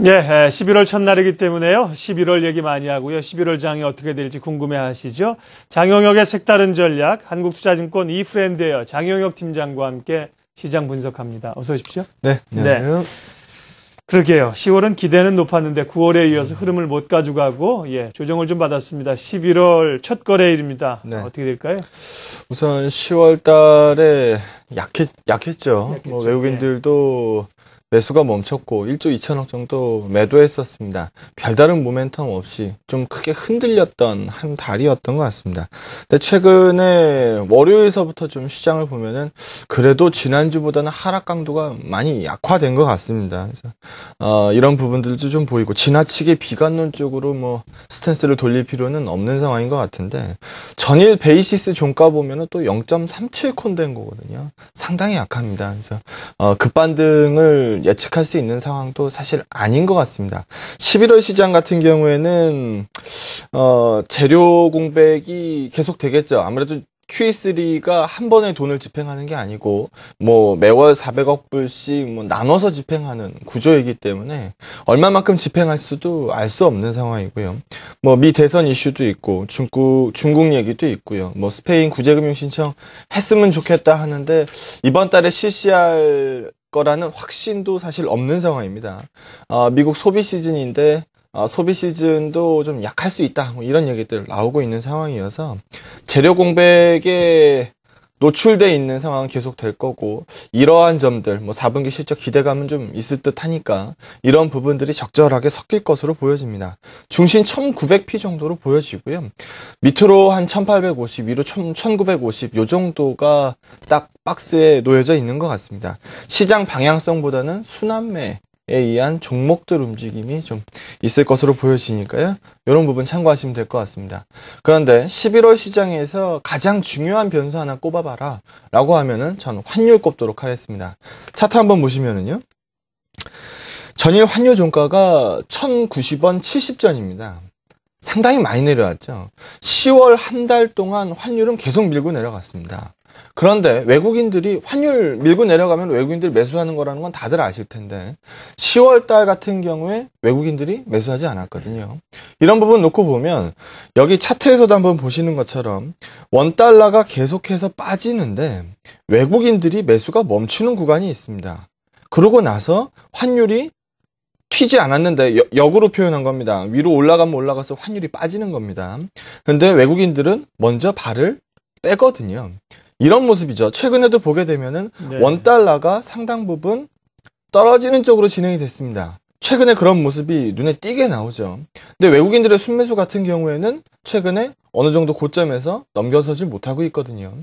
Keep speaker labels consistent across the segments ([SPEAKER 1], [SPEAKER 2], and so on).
[SPEAKER 1] 예, 11월 첫날이기 때문에요. 11월 얘기 많이 하고요. 11월 장이 어떻게 될지 궁금해 하시죠? 장영혁의 색다른 전략, 한국투자증권 이프렌드예요. 장영혁 팀장과 함께 시장 분석합니다. 어서 오십시오.
[SPEAKER 2] 네. 안녕하세요.
[SPEAKER 1] 네. 그러게요. 10월은 기대는 높았는데 9월에 이어서 흐름을 못 가져가고 조정을 좀 받았습니다. 11월 첫 거래일입니다.
[SPEAKER 2] 네.
[SPEAKER 1] 어떻게 될까요?
[SPEAKER 2] 우선 10월 달에 약했죠.
[SPEAKER 1] 약했죠.
[SPEAKER 2] 외국인들도 매수가 멈췄고 1조 2천억 정도 매도했었습니다. 별다른 모멘텀 없이 좀 크게 흔들렸던 한 달이었던 것 같습니다. 근데 최근에 월요일서부터 좀 시장을 보면은 그래도 지난주보다는 하락 강도가 많이 약화된 것 같습니다. 그래서 이런 부분들도 좀 보이고 지나치게 비관론 쪽으로 스탠스를 돌릴 필요는 없는 상황인 것 같은데 전일 베이시스 종가 보면은 또 0.37콘 된 거거든요. 상당히 약합니다. 그래서 급반등을 예측할 수 있는 상황도 사실 아닌 것 같습니다. 11월 시장 같은 경우에는 재료 공백이 계속 되겠죠. 아무래도 QE3가 한 번에 돈을 집행하는 게 아니고 매월 400억 불씩 나눠서 집행하는 구조이기 때문에 얼마만큼 집행할 수도 알 수 없는 상황이고요. 미 대선 이슈도 있고 중국 얘기도 있고요. 스페인 구제금융 신청 했으면 좋겠다 하는데 이번 달에 실시할 거라는 확신도 사실 없는 상황입니다. 미국 소비 시즌인데 소비 시즌도 좀 약할 수 있다. 이런 얘기들 나오고 있는 상황이어서 재료 공백에 노출돼 있는 상황은 계속 될 거고 이러한 점들 4분기 실적 기대감은 좀 있을 듯 하니까 이런 부분들이 적절하게 섞일 것으로 보여집니다. 중심 1900p 정도로 보여지고요. 밑으로 한 1850, 위로 1950 요 정도가 딱 박스에 놓여져 있는 것 같습니다. 시장 방향성보다는 순환매에 의한 종목들 움직임이 좀 있을 것으로 보여지니까요. 이런 부분 참고하시면 될 것 같습니다. 그런데 11월 시장에서 가장 중요한 변수 하나 꼽아봐라 라고 하면은 전 환율 꼽도록 하겠습니다. 차트 한번 보시면은요. 전일 환율 종가가 1090원 70전입니다. 상당히 많이 내려왔죠. 10월 한 달 동안 환율은 계속 밀고 내려갔습니다. 그런데 외국인들이 환율 밀고 내려가면 외국인들이 매수하는 거라는 건 다들 아실 텐데 10월 달 같은 경우에 외국인들이 매수하지 않았거든요. 이런 부분 놓고 보면 여기 차트에서도 한번 보시는 것처럼 원달러가 계속해서 빠지는데 외국인들이 매수가 멈추는 구간이 있습니다. 그러고 나서 환율이 튀지 않았는데 역으로 표현한 겁니다. 위로 올라가면 올라가서 환율이 빠지는 겁니다. 그런데 외국인들은 먼저 발을 빼거든요. 이런 모습이죠. 최근에도 보게 되면은 원달러가 상당 부분 떨어지는 쪽으로 진행이 됐습니다. 최근에 그런 모습이 눈에 띄게 나오죠. 근데 외국인들의 순매수 같은 경우에는 최근에 어느 정도 고점에서 넘겨서지 못하고 있거든요.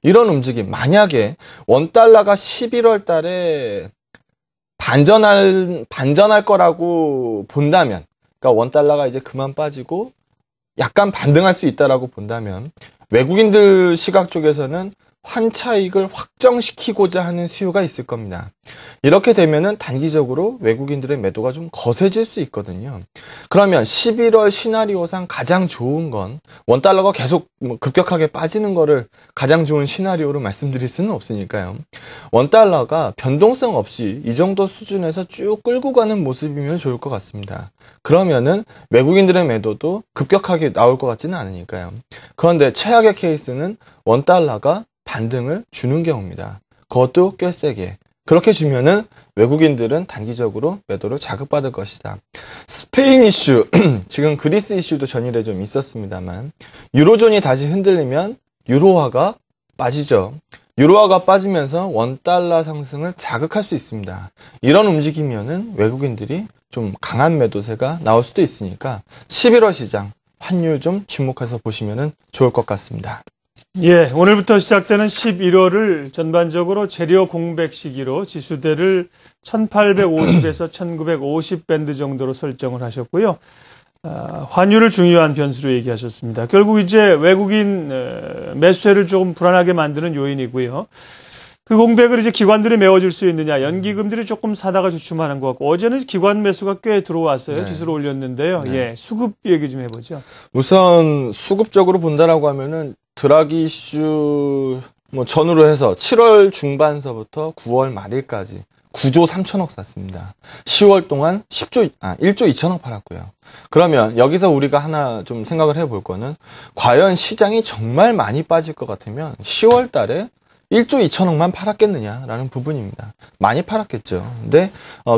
[SPEAKER 2] 이런 움직임, 만약에 원달러가 11월 달에 반전할 거라고 본다면, 그러니까 원달러가 이제 그만 빠지고 약간 반등할 수 있다라고 본다면 외국인들 시각 쪽에서는 환차익을 확정시키고자 하는 수요가 있을 겁니다. 이렇게 되면은 단기적으로 외국인들의 매도가 좀 거세질 수 있거든요. 그러면 11월 시나리오상 가장 좋은 건 원달러가 계속 급격하게 빠지는 거를 가장 좋은 시나리오로 말씀드릴 수는 없으니까요. 원달러가 변동성 없이 이 정도 수준에서 쭉 끌고 가는 모습이면 좋을 것 같습니다. 그러면은 외국인들의 매도도 급격하게 나올 것 같지는 않으니까요. 그런데 최악의 케이스는 원달러가 반등을 주는 경우입니다. 그것도 꽤 세게. 그렇게 주면은 외국인들은 단기적으로 매도를 자극받을 것이다. 스페인 이슈, 지금 그리스 이슈도 전일에 좀 있었습니다만 유로존이 다시 흔들리면 유로화가 빠지죠. 유로화가 빠지면서 원달러 상승을 자극할 수 있습니다. 이런 움직이면은 외국인들이 좀 강한 매도세가 나올 수도 있으니까 11월 시장 환율 좀 주목해서 보시면은 좋을 것 같습니다.
[SPEAKER 1] 예, 오늘부터 시작되는 11월을 전반적으로 재료 공백 시기로 지수대를 1850에서 1950 밴드 정도로 설정을 하셨고요. 환율을 중요한 변수로 얘기하셨습니다. 결국 이제 외국인 매수세를 조금 불안하게 만드는 요인이고요. 그 공백을 이제 기관들이 메워줄 수 있느냐, 연기금들이 조금 사다가 주춤하는 것 같고, 어제는 기관 매수가 꽤 들어왔어요.
[SPEAKER 2] 네.
[SPEAKER 1] 지수를 올렸는데요.
[SPEAKER 2] 네.
[SPEAKER 1] 예, 수급 얘기 좀 해보죠.
[SPEAKER 2] 우선 수급적으로 본다라고 하면은 드라기 이슈 전후로 해서 7월 중반서부터 9월 말일까지 9조 3천억 샀습니다. 10월 동안 1조 2천억 팔았고요. 그러면 여기서 우리가 하나 좀 생각을 해볼 거는 과연 시장이 정말 많이 빠질 것 같으면 10월 달에 1조 2천억만 팔았겠느냐라는 부분입니다. 많이 팔았겠죠. 근데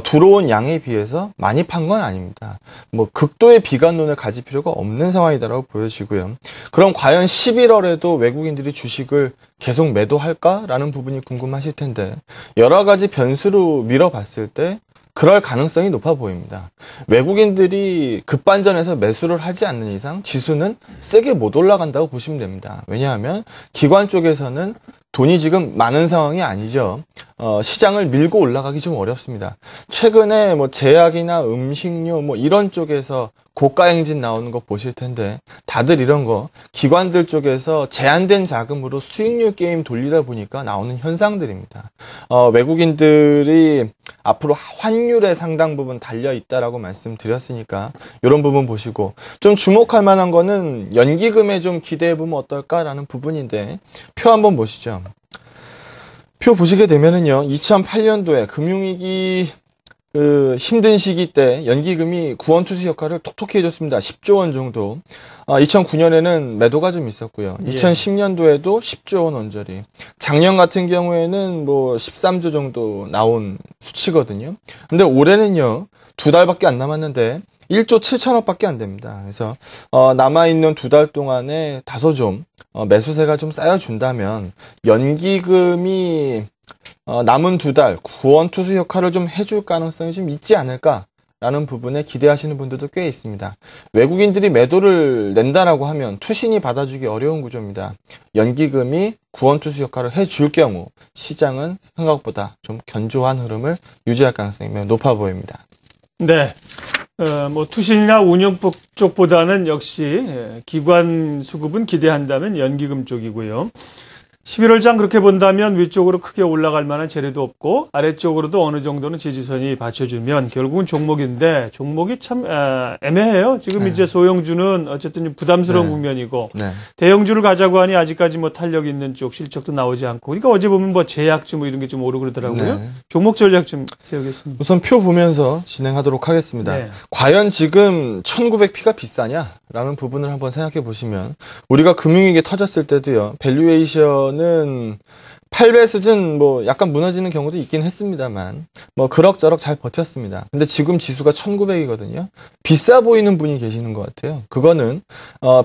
[SPEAKER 2] 들어온 양에 비해서 많이 판 건 아닙니다. 뭐 극도의 비관론을 가질 필요가 없는 상황이다라고 보여지고요. 그럼 과연 11월에도 외국인들이 주식을 계속 매도할까라는 부분이 궁금하실 텐데 여러 가지 변수로 밀어봤을 때 그럴 가능성이 높아 보입니다. 외국인들이 급반전해서 매수를 하지 않는 이상 지수는 세게 못 올라간다고 보시면 됩니다. 왜냐하면 기관 쪽에서는 돈이 지금 많은 상황이 아니죠. 시장을 밀고 올라가기 좀 어렵습니다. 최근에 뭐 제약이나 음식료 뭐 이런 쪽에서 고가 행진 나오는 거 보실 텐데 다들 이런 거 기관들 쪽에서 제한된 자금으로 수익률 게임 돌리다 보니까 나오는 현상들입니다. 외국인들이 앞으로 환율에 상당 부분 달려 있다라고 말씀드렸으니까 이런 부분 보시고 좀 주목할 만한 거는 연기금에 좀 기대해 보면 어떨까라는 부분인데 표 한번 보시죠. 표 보시게 되면은요, 2008년도에 금융위기 힘든 시기 때 연기금이 구원투수 역할을 톡톡히 해줬습니다. 10조 원 정도. 2009년에는 매도가 좀 있었고요. 2010년도에도 10조 원 언저리. 작년 같은 경우에는 뭐 13조 정도 나온 수치거든요. 근데 올해는요, 2달밖에 안 남았는데 1조 7천억밖에 안 됩니다. 그래서 남아있는 2달 동안에 다소 좀 매수세가 좀 쌓여준다면 연기금이 남은 2달 구원투수 역할을 좀 해줄 가능성이 좀 있지 않을까라는 부분에 기대하시는 분들도 꽤 있습니다. 외국인들이 매도를 낸다라고 하면 투신이 받아주기 어려운 구조입니다. 연기금이 구원투수 역할을 해줄 경우 시장은 생각보다 좀 견조한 흐름을 유지할 가능성이 매우 높아 보입니다.
[SPEAKER 1] 네. 뭐 투신이나 운영 쪽보다는 역시 기관 수급은 기대한다면 연기금 쪽이고요. 11월장 그렇게 본다면 위쪽으로 크게 올라갈 만한 재료도 없고 아래쪽으로도 어느 정도는 지지선이 받쳐주면 결국은 종목인데 종목이 참 애매해요. 지금 이제 소형주는 어쨌든 부담스러운 국면이고 대형주를 가자고 하니 아직까지 뭐 탄력 있는 쪽 실적도 나오지 않고 그러니까 어제 보면 뭐 제약주 뭐 이런 게 좀 오르고 그러더라고요. 종목 전략 좀 세우겠습니다.
[SPEAKER 2] 우선 표 보면서 진행하도록 하겠습니다. 과연 지금 1900P가 비싸냐라는 부분을 한번 생각해 보시면 우리가 금융위기 터졌을 때도요. 밸류에이션은 8배 수준 뭐 약간 무너지는 경우도 있긴 했습니다만 뭐 그럭저럭 잘 버텼습니다. 근데 지금 지수가 1900이거든요. 비싸 보이는 분이 계시는 것 같아요. 그거는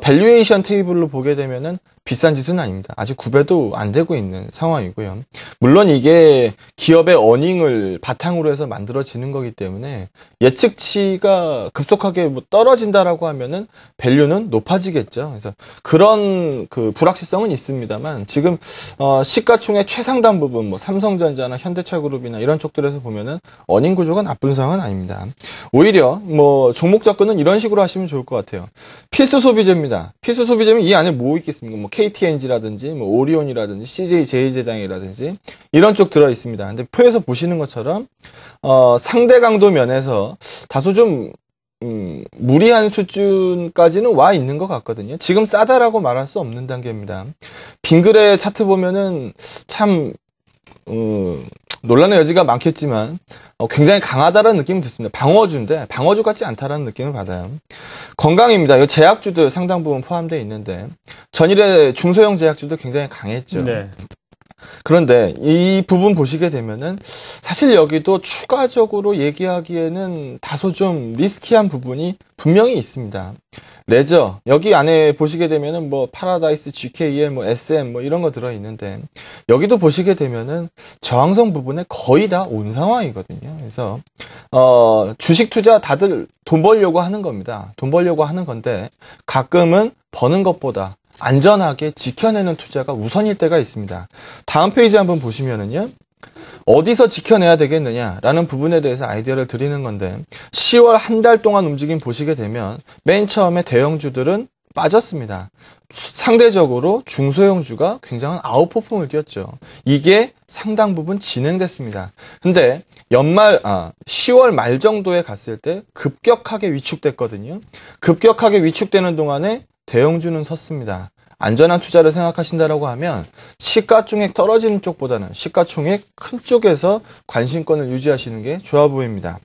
[SPEAKER 2] 밸류에이션 테이블로 보게 되면은 비싼 지수는 아닙니다. 아직 9배도 안 되고 있는 상황이고요. 물론 이게 기업의 어닝을 바탕으로 해서 만들어지는 거기 때문에 예측치가 급속하게 뭐 떨어진다라고 하면은 밸류는 높아지겠죠. 그래서 그런 그 불확실성은 있습니다만 지금 시가총액 최상단 부분 뭐 삼성전자나 현대차그룹이나 이런 쪽들에서 보면은 어닝 구조가 나쁜 상황은 아닙니다. 오히려 뭐 종목 접근은 이런 식으로 하시면 좋을 것 같아요. 필수 소비재입니다. 필수 소비재면 이 안에 뭐 있겠습니까? 뭐 KTNG라든지 뭐 오리온이라든지 CJ 제일제당이라든지 이런 쪽 들어 있습니다. 근데 표에서 보시는 것처럼 상대 강도 면에서 다소 좀 무리한 수준까지는 와 있는 것 같거든요. 지금 싸다라고 말할 수 없는 단계입니다. 빙그레 차트 보면은 참 논란의 여지가 많겠지만 굉장히 강하다라는 느낌이 듭니다. 방어주인데 방어주 같지 않다라는 느낌을 받아요. 건강입니다. 이 제약주도 상당 부분 포함되어 있는데 전일에 중소형 제약주도 굉장히 강했죠. 네. 그런데 이 부분 보시게 되면은 사실 여기도 추가적으로 얘기하기에는 다소 좀 리스키한 부분이 분명히 있습니다. 레저 여기 안에 보시게 되면은 뭐 파라다이스, GKL, 뭐 SM 뭐 이런 거 들어 있는데 여기도 보시게 되면은 저항성 부분에 거의 다 온 상황이거든요. 그래서 주식 투자 다들 돈 벌려고 하는 겁니다. 돈 벌려고 하는 건데 가끔은 버는 것보다 안전하게 지켜내는 투자가 우선일 때가 있습니다. 다음 페이지 한번 보시면은요. 어디서 지켜내야 되겠느냐라는 부분에 대해서 아이디어를 드리는 건데 10월 한 달 동안 움직임 보시게 되면 맨 처음에 대형주들은 빠졌습니다. 상대적으로 중소형주가 굉장한 아웃퍼폼을 띄었죠. 이게 상당 부분 진행됐습니다. 근데 10월 말 정도에 갔을 때 급격하게 위축됐거든요. 급격하게 위축되는 동안에 대형주는 섰습니다. 안전한 투자를 생각하신다라고 하면 시가총액 떨어지는 쪽보다는 시가총액 큰 쪽에서 관심권을 유지하시는 게 좋아 보입니다.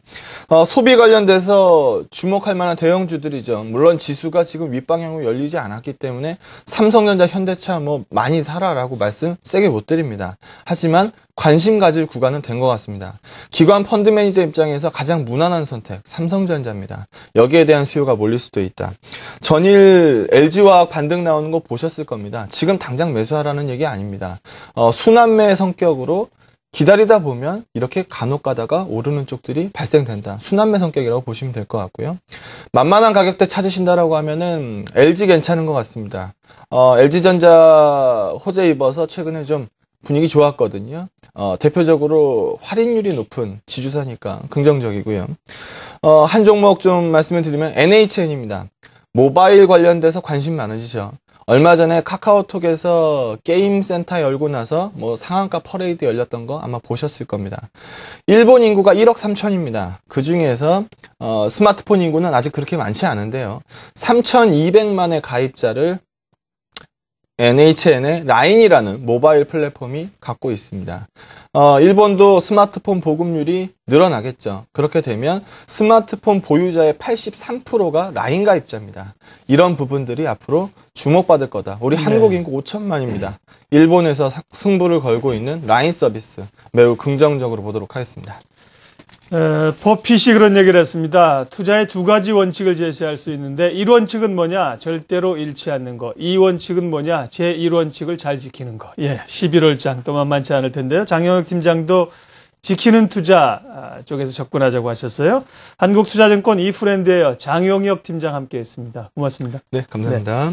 [SPEAKER 2] 소비 관련돼서 주목할 만한 대형주들이죠. 물론 지수가 지금 윗방향으로 열리지 않았기 때문에 삼성전자, 현대차 뭐 많이 사라라고 말씀 세게 못 드립니다. 하지만 관심 가질 구간은 된 것 같습니다. 기관 펀드 매니저 입장에서 가장 무난한 선택, 삼성전자입니다. 여기에 대한 수요가 몰릴 수도 있다. 전일 LG화학 반등 나오는 거 보셨을 겁니다. 지금 당장 매수하라는 얘기 아닙니다. 순환매 성격으로 기다리다 보면 이렇게 간혹 가다가 오르는 쪽들이 발생된다. 순환매 성격이라고 보시면 될 것 같고요. 만만한 가격대 찾으신다라고 하면은 LG 괜찮은 것 같습니다. LG전자 호재 입어서 최근에 좀 분위기 좋았거든요. 대표적으로 할인율이 높은 지주사니까 긍정적이고요. 한 종목 좀 말씀을 드리면 NHN입니다. 모바일 관련돼서 관심 많으시죠? 얼마 전에 카카오톡에서 게임 센터 열고 나서 뭐 상한가 퍼레이드 열렸던 거 아마 보셨을 겁니다. 일본 인구가 1억 3천입니다. 그 중에서 스마트폰 인구는 아직 그렇게 많지 않은데요. 3,200만의 가입자를 NHN의 라인이라는 모바일 플랫폼이 갖고 있습니다. 일본도 스마트폰 보급률이 늘어나겠죠. 그렇게 되면 스마트폰 보유자의 83%가 라인 가입자입니다. 이런 부분들이 앞으로 주목받을 거다. 우리 한국 인구 5천만입니다. 일본에서 승부를 걸고 있는 라인 서비스 매우 긍정적으로 보도록 하겠습니다.
[SPEAKER 1] 버핏이 그런 얘기를 했습니다. 투자의 두 가지 원칙을 제시할 수 있는데 1원칙은 뭐냐? 절대로 잃지 않는 거. 2원칙은 뭐냐? 제1원칙을 잘 지키는 거. 11월장 또 만만치 않을 텐데요. 장영혁 팀장도 지키는 투자 쪽에서 접근하자고 하셨어요. 한국투자증권 이프렌드예요. 장영혁 팀장 함께했습니다. 고맙습니다.
[SPEAKER 2] 네, 감사합니다.